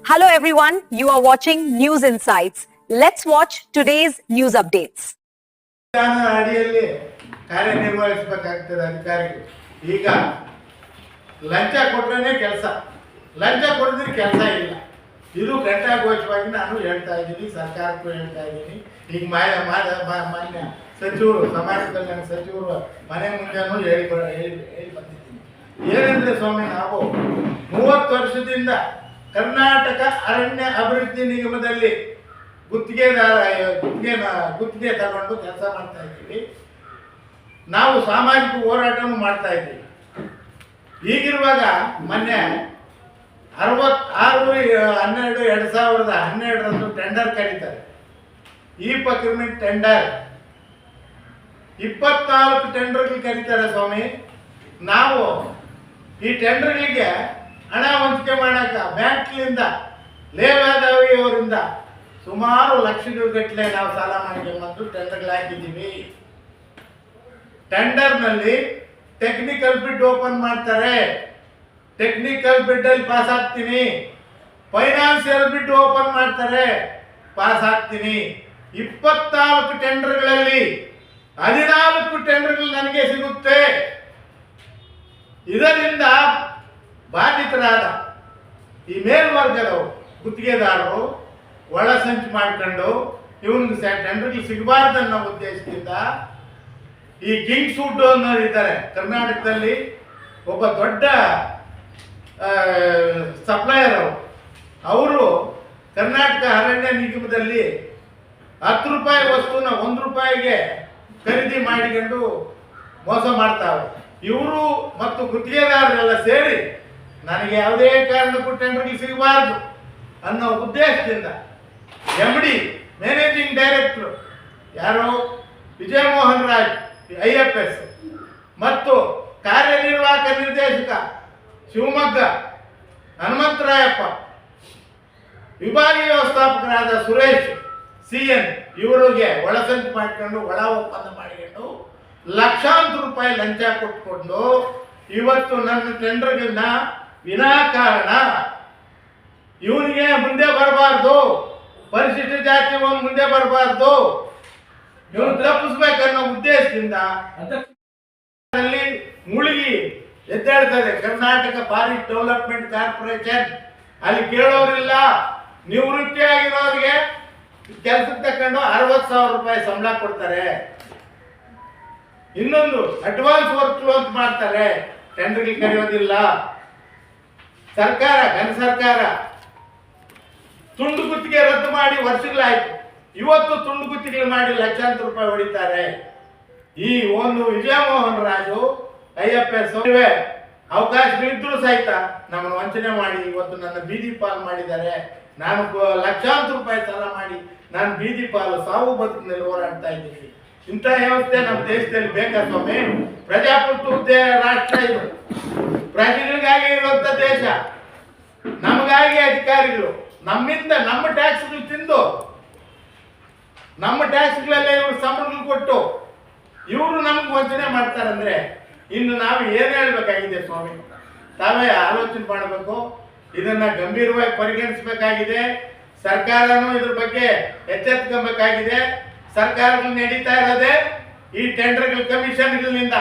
Hello everyone, you are watching News Insights. Let's watch today's news updates. ಅಡಿಯಲ್ಲಿ ಕಾರ್ಯನಿರ್ವಹಿಸಬೇಕಾಗ್ತದೆ ಅಧಿಕಾರಿಗಳು. ಈಗ ಲಂಚ ಕೊಟ್ರೇನೆ ಕೆಲಸ, ಲಂಚ ಕೊಡದಿದ್ರೆ ಕೆಲಸ ಇಲ್ಲ. ಇದು ಘಂಟಾಘೋಷವಾಗಿ ನಾನು ಹೇಳ್ತಾ ಇದ್ದೀನಿ, ಸರ್ಕಾರಕ್ಕೂ ಹೇಳ್ತಾ ಇದ್ದೀನಿ. ಈಗ ಮಾನ್ಯ ಸಚಿವರು, ಸಮಾಜ ಕಲ್ಯಾಣ ಸಚಿವರು ಮನೆ ಮುಂದೆನೂ ಹೇಳಿ ಬಂದಿದ್ದೀನಿ. ಏನಂದ್ರೆ ಸ್ವಾಮಿ, ನಾವು 30 ವರ್ಷದಿಂದ ಕರ್ನಾಟಕ ಅರಣ್ಯ ಅಭಿವೃದ್ಧಿ ನಿಗಮದಲ್ಲಿ ಗುತ್ತಿಗೆ ತಗೊಂಡು ಕೆಲಸ ಮಾಡ್ತಾ ಇದ್ದೀವಿ. ನಾವು ಸಾಮಾಜಿಕ ಹೋರಾಟನೂ ಮಾಡ್ತಾ ಇದ್ದೀವಿ. ಹೀಗಿರುವಾಗ ಮೊನ್ನೆ 66/12/2012 ಟೆಂಡರ್ ಕರೀತಾರೆ. ಈ ಪ್ರಕ್ರಿಮೆಂಟ್ ಟೆಂಡರ್ 24 ಟೆಂಡರ್ಗಳು ಕರೀತಾರೆ ಸ್ವಾಮಿ. ನಾವು ಈ ಟೆಂಡರ್ಗಳಿಗೆ ಹಣ ಹಂಚಿಕೆ ಮಾಡಕ ಬ್ಯಾಂಕ್ಲಿಂದ ಲೇವಾದೇವಿ ಅವರಿಂದ ಸುಮಾರು ಲಕ್ಷಗಳ ಗಟ್ಟಲೆ ನಾವು ಸಾಲ ಮಾಡಿಕೊಂಡು ಟೆಂಡರ್ಗಳು ಹಾಕಿದ್ದೀವಿ. ಟೆಂಡರ್ನಲ್ಲಿ ಟೆಕ್ನಿಕಲ್ ಬಿಡ್ ಓಪನ್ ಮಾಡ್ತಾರೆ. ಟೆಕ್ನಿಕಲ್ ಬಿಡ್ ಅಲ್ಲಿ ಪಾಸ್ ಆಗ್ತೀನಿ. ಫೈನಾನ್ಸಿಯಲ್ ಬಿಡ್ ಓಪನ್ ಮಾಡ್ತಾರೆ, ಪಾಸ್ ಆಗ್ತೀನಿ. 24 ಟೆಂಡರ್ಗಳಲ್ಲಿ 14 ಟೆಂಡರ್ಗಳು ನನಗೆ ಸಿಗುತ್ತೆ. ಇದರಿಂದ ಬಾಧಿತರಾದ ಈ ಮೇಲ್ವರ್ಗದವರು ಗುತ್ತಿಗೆದಾರರು ಒಳಸಂಚು ಮಾಡ್ಕೊಂಡು ಇವನಿಗೆ ಟೆಂಡರ್ಗಳು ಸಿಗಬಾರ್ದು ಅನ್ನೋ ಉದ್ದೇಶದಿಂದ ಈ ಕಿಂಗ್ ಸೂಟ್ ಅನ್ನೋರು ಇದ್ದಾರೆ ಕರ್ನಾಟಕದಲ್ಲಿ. ಒಬ್ಬ ದೊಡ್ಡ ಸಪ್ಲೈಯರ್ ಅವರು ಕರ್ನಾಟಕ ಅರಣ್ಯ ನಿಗಮದಲ್ಲಿ 10 ರೂಪಾಯಿ ವಸ್ತುನ 1 ರೂಪಾಯಿಗೆ ಖರೀದಿ ಮಾಡಿಕೊಂಡು ಮೋಸ ಮಾಡ್ತಾವೆ. ಇವರು ಮತ್ತು ಗುತ್ತಿಗೆದಾರರೆಲ್ಲ ಸೇರಿ ನನಗೆ ಯಾವುದೇ ಕಾರಣಕ್ಕೂ ಟೆಂಡರ್ಗೆ ಸಿಗಬಾರ್ದು ಅನ್ನೋ ಉದ್ದೇಶದಿಂದ MD ಮ್ಯಾನೇಜಿಂಗ್ ಡೈರೆಕ್ಟರ್ ಯಾರೋ ವಿಜಯಮೋಹನ್ ರಾಜ್ IFS ಮತ್ತು ಕಾರ್ಯನಿರ್ವಾಹಕ ನಿರ್ದೇಶಕ ಶಿವಮೊಗ್ಗ ಹನುಮಂತರಾಯಪ್ಪ, ವಿಭಾಗೀಯ ವ್ಯವಸ್ಥಾಪಕರಾದ ಸುರೇಶ್ CN ಇವರಿಗೆ ಒಳಸಂಚು ಮಾಡಿಕೊಂಡು ಒಳ ಒಪ್ಪಂದ ಮಾಡಿಕೊಂಡು ಲಕ್ಷಾಂತರ ರೂಪಾಯಿ ಲಂಚ ಕೊಟ್ಕೊಂಡು ಇವತ್ತು ನನ್ನ ಟೆಂಡರ್ಗಳನ್ನ ವಿನಾಕಾರಣ ಇವನಿಗೆ ಮುಂದೆ ಬರಬಾರ್ದು, ಪರಿಶಿಷ್ಟ ಜಾತಿ ಮುಂದೆ ಬರಬಾರ್ದು, ಇವನು ತಪ್ಪಿಸ್ಬೇಕನ್ನೋ ಉದ್ದೇಶದಿಂದ ಮುಳುಗಿ ಎದ್ದೇಳ್ತದೆ ಕರ್ನಾಟಕ ಫಾರೆಸ್ಟ್ ಡೆವಲಪ್ಮೆಂಟ್ ಕಾರ್ಪೊರೇಷನ್. ಅಲ್ಲಿ ಕೇಳೋರಿಲ್ಲ. ನಿವೃತ್ತಿ ಆಗಿರೋರಿಗೆ ಕೆಲಸಕ್ಕೆ ತಕೊಂಡು 60,000 ರೂಪಾಯಿ ಸಂಬಳ ಕೊಡ್ತಾರೆ. ಇನ್ನೊಂದು ಅಡ್ವಾನ್ಸ್ ವರ್ಕ್ ಕ್ಲೋಸ್ ಮಾಡ್ತಾರೆ, ಟೆಂಡರ್ಗೆ ಕರೆಯೋದಿಲ್ಲ. ಸರ್ಕಾರ ಘನ ಸರ್ಕಾರ ತುಂಡು ಗುತ್ತಿಗೆ ರದ್ದು ಮಾಡಿ ವರ್ಷಗಳಾಯ್ತು. ಇವತ್ತು ತುಂಡು ಗುತ್ತಿಗೆ ಮಾಡಿ ಲಕ್ಷಾಂತರ ರೂಪಾಯಿ ಹೊಡಿತಾರೆ. ಈ ಒಂದು ವಿಜಯಮೋಹನ್ ರಾಜು IFS ಅವಕಾಶಗಳಿದ್ರು ಸಹಿತ ನಮ್ಮನ್ನು ವಂಚನೆ ಮಾಡಿ ಇವತ್ತು ನನ್ನ ಬೀದಿ ಪಾಲು ಮಾಡಿದ್ದಾರೆ. ನಾನು ಲಕ್ಷಾಂತರ ರೂಪಾಯಿ ಸಾಲ ಮಾಡಿ ನಾನು ಬೀದಿ ಪಾಲು ಸಾವು ಬದುಕಿನಲ್ಲಿ ಹೋರಾಡ್ತಾ ಇದ್ದೀನಿ. ಇಂಥ ವ್ಯವಸ್ಥೆ ನಮ್ಮ ದೇಶದಲ್ಲಿ ಬೇಕಾ ಸ್ವಾಮಿ? ಪ್ರಜಾಪ್ರಭುತ್ವ ರಾಷ್ಟ್ರ ಇದು, ಪ್ರಜೆಗಳಿಗಾಗಿ ಇರುವಂತ ದೇಶ. ನಮಗಾಗಿ ಅಧಿಕಾರಿಗಳು ನಮ್ಮಿಂದ ನಮ್ಮ ಟ್ಯಾಕ್ಸ್ಗಳು ತಿಂದು ನಮ್ಮ ಟ್ಯಾಕ್ಸ್ಗಳಲ್ಲೇ ಇವರು ಸಂಬಳಗಳು ಕೊಟ್ಟು ಇವರು ನಮ್ಗೆ ವಂಚನೆ ಮಾಡ್ತಾರಂದ್ರೆ ಇನ್ನು ನಾವು ಏನು ಹೇಳ್ಬೇಕಾಗಿದೆ ಸ್ವಾಮಿ? ತಾವೇ ಆಲೋಚನೆ ಮಾಡಬೇಕು. ಇದನ್ನ ಗಂಭೀರವಾಗಿ ಪರಿಗಣಿಸಬೇಕಾಗಿದೆ. ಸರ್ಕಾರನೂ ಇದ್ರ ಬಗ್ಗೆ ಎಚ್ಚೆತ್ಕೊಬೇಕಾಗಿದೆ. ಸರ್ಕಾರಗಳು ನಡೀತಾ ಇರೋದೇ ಈ ಟೆಂಡರ್ಗಳ ಕಮಿಷನ್ಗಳಿಂದ.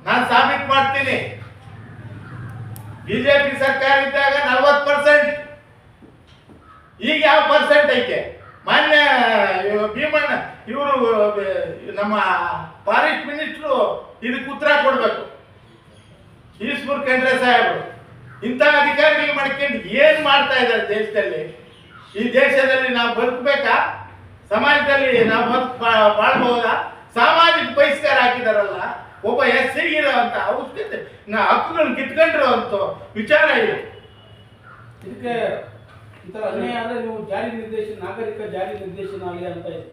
ನಾನು ಸಾಬೀತು ಮಾಡ್ತೀನಿ. ಬಿಜೆಪಿ ಸರ್ಕಾರ ಇದ್ದಾಗ 40%, ಈಗ ಯಾವ ಪರ್ಸೆಂಟ್ ಐತೆ? ಮಾನ್ಯ ಭೀಮಣ್ಣ ಇವರು ನಮ್ಮ ಫಾರೆಸ್ಟ್ ಮಿನಿಸ್ಟ್ರು ಇದಕ್ಕೆ ಉತ್ತರ ಕೊಡ್ಬೇಕು. ಈಶ್ವರ್ ಖಂಡ್ರೆ ಸಾಹೇಬರು ಇಂಥ ಅಧಿಕಾರಿಗಳು ಮಾಡ್ಕೊಂಡು ಏನ್ ಮಾಡ್ತಾ ಇದ್ದಾರೆ ದೇಶದಲ್ಲಿ? ಈ ದೇಶದಲ್ಲಿ ನಾವು ಬದುಕಬೇಕಾ? ಸಮಾಜದಲ್ಲಿ ನಾವು ಬಾಳ್ಬಹುದಾ? ಸಾಮಾಜಿಕ ಬಹಿಷ್ಕಾರ ಹಾಕಿದಾರಲ್ಲ, ಒಬ್ಬ SCಗಿರೋ ಅಂತ ಔಷಧಿ ಹಕ್ಕುಗಳನ್ನ ಕಿತ್ಕೊಂಡ್ರು ಅಂತ ವಿಚಾರ ಇದೆ. ಇದಕ್ಕೆ ಈ ಥರ ಅನ್ಯಾಯ ಆದರೆ ನೀವು ಜಾರಿ ನಿರ್ದೇಶನ, ನಾಗರಿಕ ಜಾರಿ ನಿರ್ದೇಶನಾಲಯ ಅಂತ ಇದೆ.